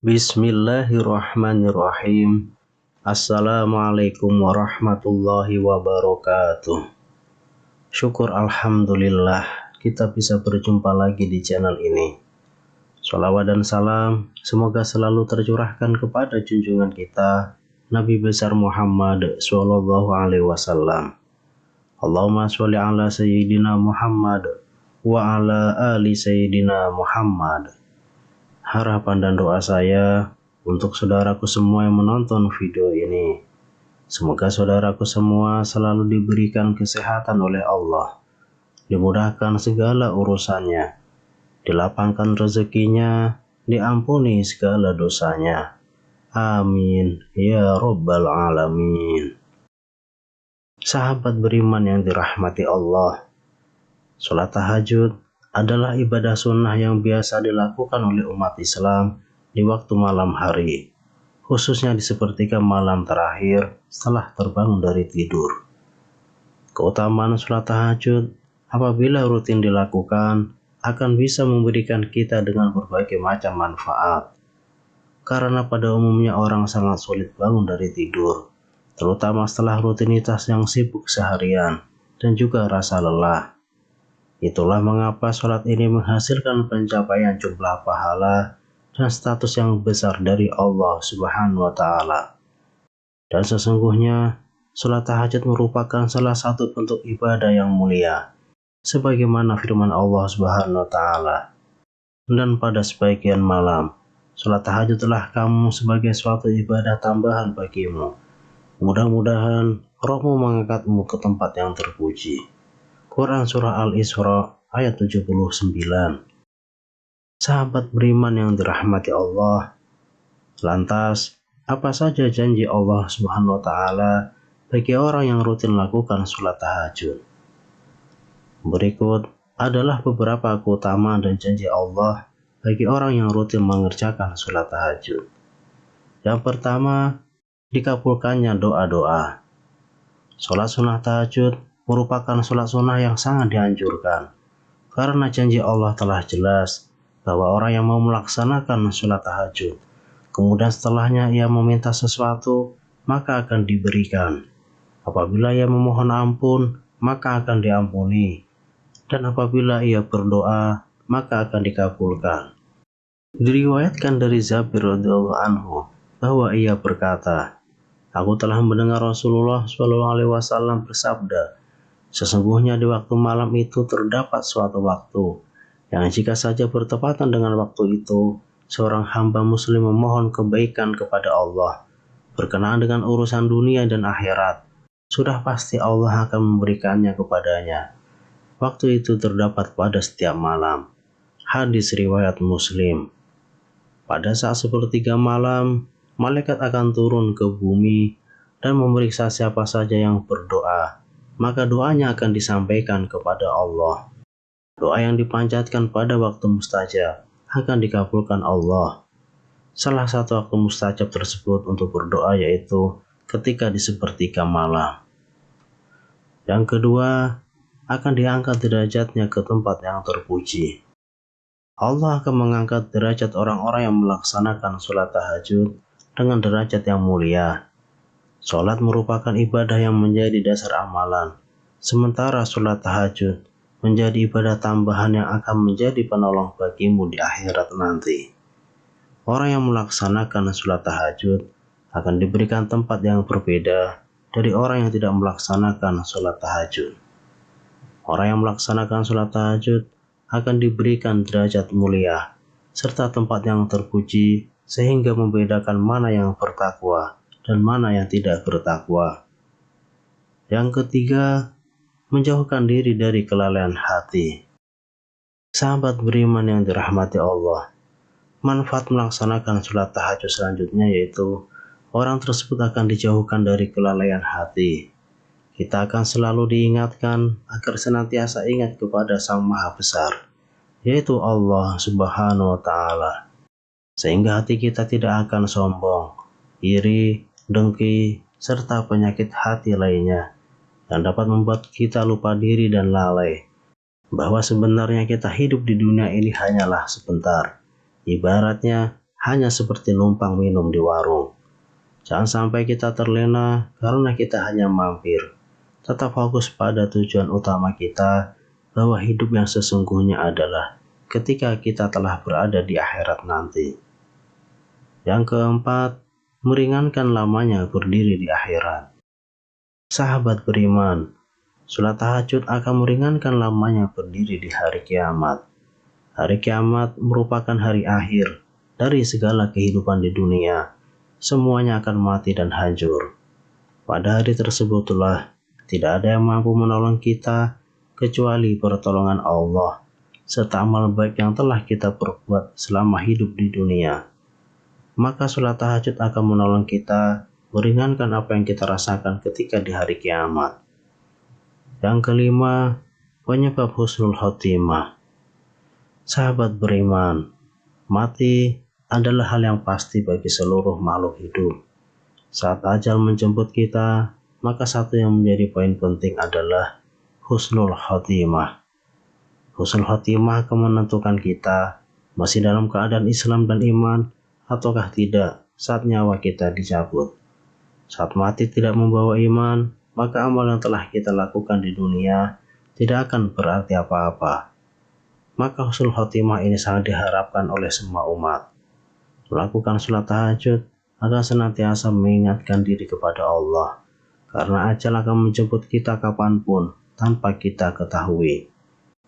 Bismillahirrahmanirrahim. Assalamualaikum warahmatullahi wabarakatuh. Syukur alhamdulillah kita bisa berjumpa lagi di channel ini. Sholawat dan salam semoga selalu tercurahkan kepada junjungan kita Nabi besar Muhammad sallallahu alaihi wasallam. Allahumma sholli ala sayyidina Muhammad wa ala ali sayyidina Muhammad. Harapan dan doa saya untuk saudaraku semua yang menonton video ini, semoga saudaraku semua selalu diberikan kesehatan oleh Allah, dimudahkan segala urusannya, dilapangkan rezekinya, diampuni segala dosanya. Amin ya rabbal alamin. Sahabat beriman yang dirahmati Allah, sholat tahajud adalah ibadah sunnah yang biasa dilakukan oleh umat Islam di waktu malam hari, khususnya di sepertiga malam terakhir setelah terbangun dari tidur. Keutamaan sholat tahajud apabila rutin dilakukan akan bisa memberikan kita dengan berbagai macam manfaat. Karena pada umumnya orang sangat sulit bangun dari tidur, terutama setelah rutinitas yang sibuk seharian dan juga rasa lelah. Itulah mengapa sholat ini menghasilkan pencapaian jumlah pahala dan status yang besar dari Allah Subhanahu wa Ta'ala. Dan sesungguhnya, sholat tahajud merupakan salah satu bentuk ibadah yang mulia, sebagaimana firman Allah Subhanahu wa Ta'ala. Dan pada sebagian malam, sholat tahajud telah kamu sebagai suatu ibadah tambahan bagimu. Mudah-mudahan rohmu mengangkatmu ke tempat yang terpuji. Quran Surah Al-Isra ayat 79. Sahabat beriman yang dirahmati Allah, lantas apa saja janji Allah Subhanahu wa Ta'ala bagi orang yang rutin lakukan sholat tahajud? Berikut adalah beberapa keutamaan dan janji Allah bagi orang yang rutin mengerjakan sholat tahajud. Yang pertama, dikabulkannya doa-doa. Sholat sunnah tahajud merupakan sholat sunnah yang sangat dianjurkan, karena janji Allah telah jelas bahwa orang yang mau melaksanakan sholat tahajud, kemudian setelahnya ia meminta sesuatu, maka akan diberikan. Apabila ia memohon ampun, maka akan diampuni, dan apabila ia berdoa, maka akan dikabulkan. Diriwayatkan dari Jabir radhiyallahu anhu bahwa ia berkata, "Aku telah mendengar Rasulullah SAW bersabda, sesungguhnya di waktu malam itu terdapat suatu waktu yang jika saja bertepatan dengan waktu itu, seorang hamba muslim memohon kebaikan kepada Allah berkenaan dengan urusan dunia dan akhirat, sudah pasti Allah akan memberikannya kepadanya. Waktu itu terdapat pada setiap malam." Hadis riwayat Muslim. Pada saat sepertiga malam, malaikat akan turun ke bumi dan memeriksa siapa saja yang berdoa, maka doanya akan disampaikan kepada Allah. Doa yang dipanjatkan pada waktu mustajab akan dikabulkan Allah. Salah satu waktu mustajab tersebut untuk berdoa yaitu ketika di sepertiga malam. Yang kedua, akan diangkat derajatnya ke tempat yang terpuji. Allah akan mengangkat derajat orang-orang yang melaksanakan sholat tahajud dengan derajat yang mulia. Sholat merupakan ibadah yang menjadi dasar amalan, sementara sholat tahajud menjadi ibadah tambahan yang akan menjadi penolong bagimu di akhirat nanti. Orang yang melaksanakan sholat tahajud akan diberikan tempat yang berbeda dari orang yang tidak melaksanakan sholat tahajud. Orang yang melaksanakan sholat tahajud akan diberikan derajat mulia, serta tempat yang terpuji, sehingga membedakan mana yang bertakwa dan mana yang tidak bertakwa. Yang ketiga, menjauhkan diri dari kelalaian hati. Sahabat beriman yang dirahmati Allah, manfaat melaksanakan sholat tahajud selanjutnya yaitu orang tersebut akan dijauhkan dari kelalaian hati. Kita akan selalu diingatkan agar senantiasa ingat kepada Sang Maha Besar, yaitu Allah Subhanahu wa Ta'ala, sehingga hati kita tidak akan sombong, iri, dengki, serta penyakit hati lainnya yang dapat membuat kita lupa diri dan lalai bahwa sebenarnya kita hidup di dunia ini hanyalah sebentar. Ibaratnya hanya seperti numpang minum di warung. Jangan sampai kita terlena karena kita hanya mampir. Tetap fokus pada tujuan utama kita, bahwa hidup yang sesungguhnya adalah ketika kita telah berada di akhirat nanti. Yang keempat, meringankan lamanya berdiri di akhirat. Sahabat beriman, sholat tahajud akan meringankan lamanya berdiri di hari kiamat. Hari kiamat merupakan hari akhir dari segala kehidupan di dunia. Semuanya akan mati dan hancur. Pada hari tersebutlah tidak ada yang mampu menolong kita kecuali pertolongan Allah serta amal baik yang telah kita perbuat selama hidup di dunia. Maka sholat tahajud akan menolong kita meringankan apa yang kita rasakan ketika di hari kiamat. Yang kelima, penyebab husnul khotimah. Sahabat beriman, mati adalah hal yang pasti bagi seluruh makhluk hidup. Saat ajal menjemput kita, maka satu yang menjadi poin penting adalah husnul khotimah. Husnul khotimah akan menentukan kita masih dalam keadaan Islam dan iman ataukah tidak saat nyawa kita dicabut. Saat mati tidak membawa iman, maka amal yang telah kita lakukan di dunia tidak akan berarti apa-apa. Maka husnul khotimah ini sangat diharapkan oleh semua umat. Melakukan sholat tahajud akan senantiasa mengingatkan diri kepada Allah, karena ajal akan menjemput kita kapanpun tanpa kita ketahui.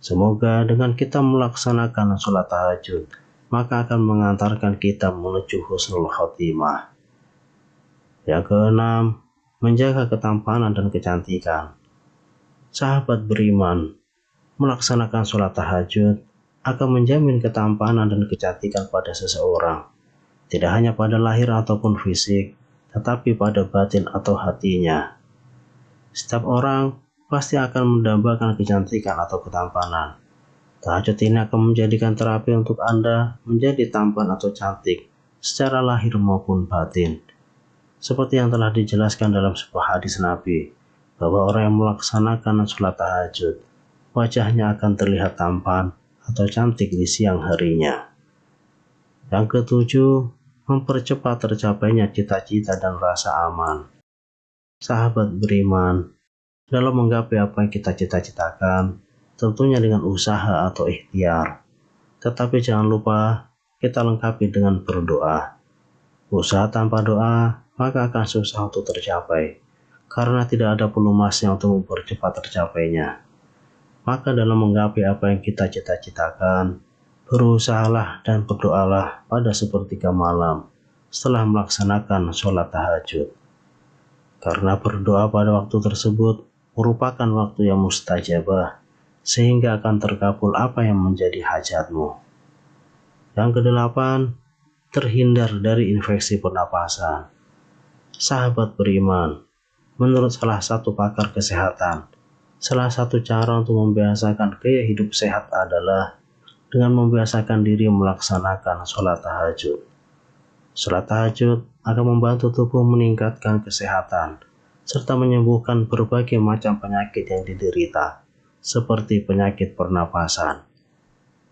Semoga dengan kita melaksanakan sholat tahajud, maka akan mengantarkan kita menuju husnul khotimah. Yang keenam, menjaga ketampanan dan kecantikan. Sahabat beriman, melaksanakan sholat tahajud akan menjamin ketampanan dan kecantikan pada seseorang. Tidak hanya pada lahir ataupun fisik, tetapi pada batin atau hatinya. Setiap orang pasti akan mendambakan kecantikan atau ketampanan. Tahajud ini akan menjadikan terapi untuk Anda menjadi tampan atau cantik secara lahir maupun batin. Seperti yang telah dijelaskan dalam sebuah hadis Nabi, bahwa orang yang melaksanakan sholat tahajud, wajahnya akan terlihat tampan atau cantik di siang harinya. Yang ketujuh, mempercepat tercapainya cita-cita dan rasa aman. Sahabat beriman, dalam menggapai apa yang kita cita-citakan, tentunya dengan usaha atau ikhtiar. Tetapi jangan lupa kita lengkapi dengan berdoa. Usaha tanpa doa maka akan susah untuk tercapai, karena tidak ada pelumasnya untuk mempercepat tercapainya. Maka dalam menggapai apa yang kita cita-citakan, berusahalah dan berdoalah pada sepertiga malam setelah melaksanakan sholat tahajud. Karena berdoa pada waktu tersebut merupakan waktu yang mustajabah, sehingga akan terkabul apa yang menjadi hajatmu. Yang kedelapan, terhindar dari infeksi pernapasan. Sahabat beriman, menurut salah satu pakar kesehatan, salah satu cara untuk membiasakan gaya hidup sehat adalah dengan membiasakan diri melaksanakan sholat tahajud. Sholat tahajud akan membantu tubuh meningkatkan kesehatan, serta menyembuhkan berbagai macam penyakit yang diderita, seperti penyakit pernapasan.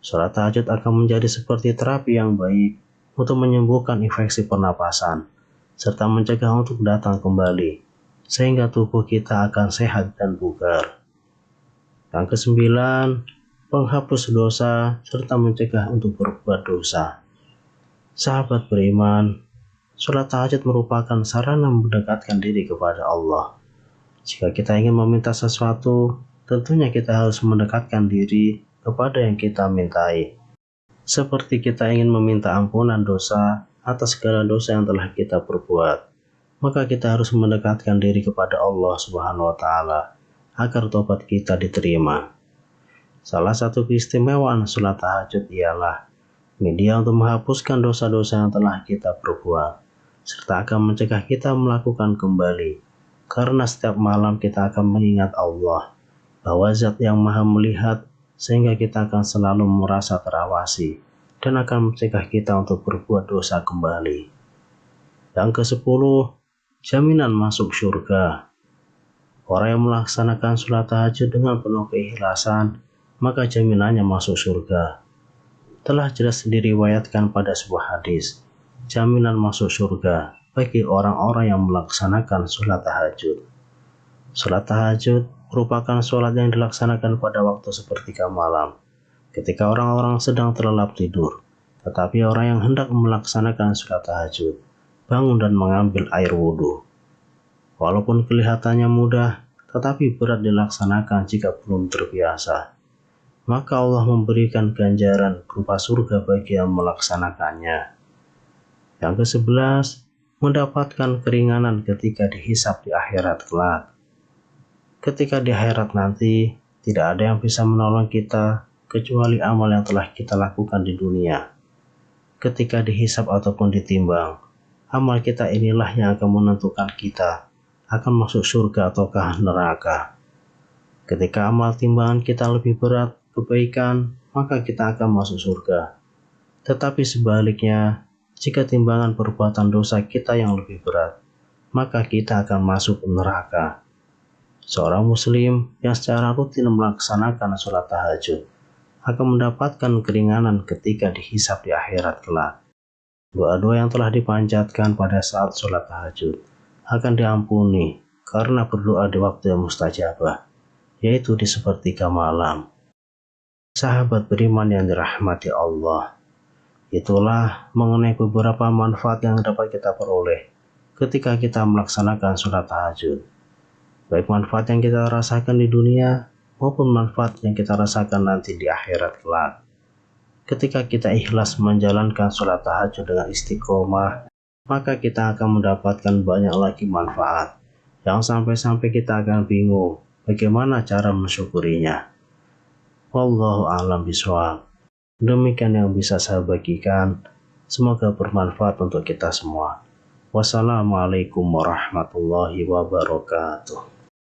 Sholat tahajud akan menjadi seperti terapi yang baik untuk menyembuhkan infeksi pernapasan, serta mencegah untuk datang kembali, sehingga tubuh kita akan sehat dan bugar. Yang kesembilan, penghapus dosa serta mencegah untuk berbuat dosa. Sahabat beriman, sholat tahajud merupakan sarana mendekatkan diri kepada Allah. Jika kita ingin meminta sesuatu, tentunya kita harus mendekatkan diri kepada yang kita mintai. Seperti kita ingin meminta ampunan dosa atas segala dosa yang telah kita perbuat, maka kita harus mendekatkan diri kepada Allah Subhanahu wa Ta'ala agar tobat kita diterima. Salah satu keistimewaan sholat tahajud ialah media untuk menghapuskan dosa-dosa yang telah kita perbuat, serta akan mencegah kita melakukan kembali, karena setiap malam kita akan mengingat Allah, bahwa Zat yang Maha melihat, sehingga kita akan selalu merasa terawasi, dan akan mencegah kita untuk berbuat dosa kembali. Yang ke-10, jaminan masuk surga. Orang yang melaksanakan sholat tahajud dengan penuh keikhlasan, maka jaminannya masuk surga. Telah jelas diriwayatkan pada sebuah hadis, jaminan masuk surga bagi orang-orang yang melaksanakan sholat tahajud. Sholat tahajud merupakan sholat yang dilaksanakan pada waktu sepertiga malam, ketika orang-orang sedang terlelap tidur. Tetapi orang yang hendak melaksanakan sholat tahajud bangun dan mengambil air wudhu. Walaupun kelihatannya mudah, tetapi berat dilaksanakan jika belum terbiasa. Maka Allah memberikan ganjaran berupa surga bagi yang melaksanakannya. Yang ke-11, mendapatkan keringanan ketika dihisab di akhirat kelak. Ketika di akhirat nanti, tidak ada yang bisa menolong kita kecuali amal yang telah kita lakukan di dunia. Ketika dihisab ataupun ditimbang, amal kita inilah yang akan menentukan kita akan masuk surga ataukah neraka. Ketika amal timbangan kita lebih berat kebaikan, maka kita akan masuk surga. Tetapi sebaliknya, jika timbangan perbuatan dosa kita yang lebih berat, maka kita akan masuk neraka. Seorang muslim yang secara rutin melaksanakan sholat tahajud akan mendapatkan keringanan ketika dihisab di akhirat kelak. Doa-doa yang telah dipanjatkan pada saat sholat tahajud akan diampuni karena berdoa di waktu yang mustajabah, yaitu di sepertiga malam. Sahabat beriman yang dirahmati Allah, itulah mengenai beberapa manfaat yang dapat kita peroleh ketika kita melaksanakan sholat tahajud. Baik manfaat yang kita rasakan di dunia maupun manfaat yang kita rasakan nanti di akhirat kelak. Ketika kita ikhlas menjalankan sholat tahajud dengan istiqomah, maka kita akan mendapatkan banyak lagi manfaat yang sampai-sampai kita akan bingung bagaimana cara mensyukurinya. Wallahu a'lam bishawab. Demikian yang bisa saya bagikan. Semoga bermanfaat untuk kita semua. Wassalamualaikum warahmatullahi wabarakatuh.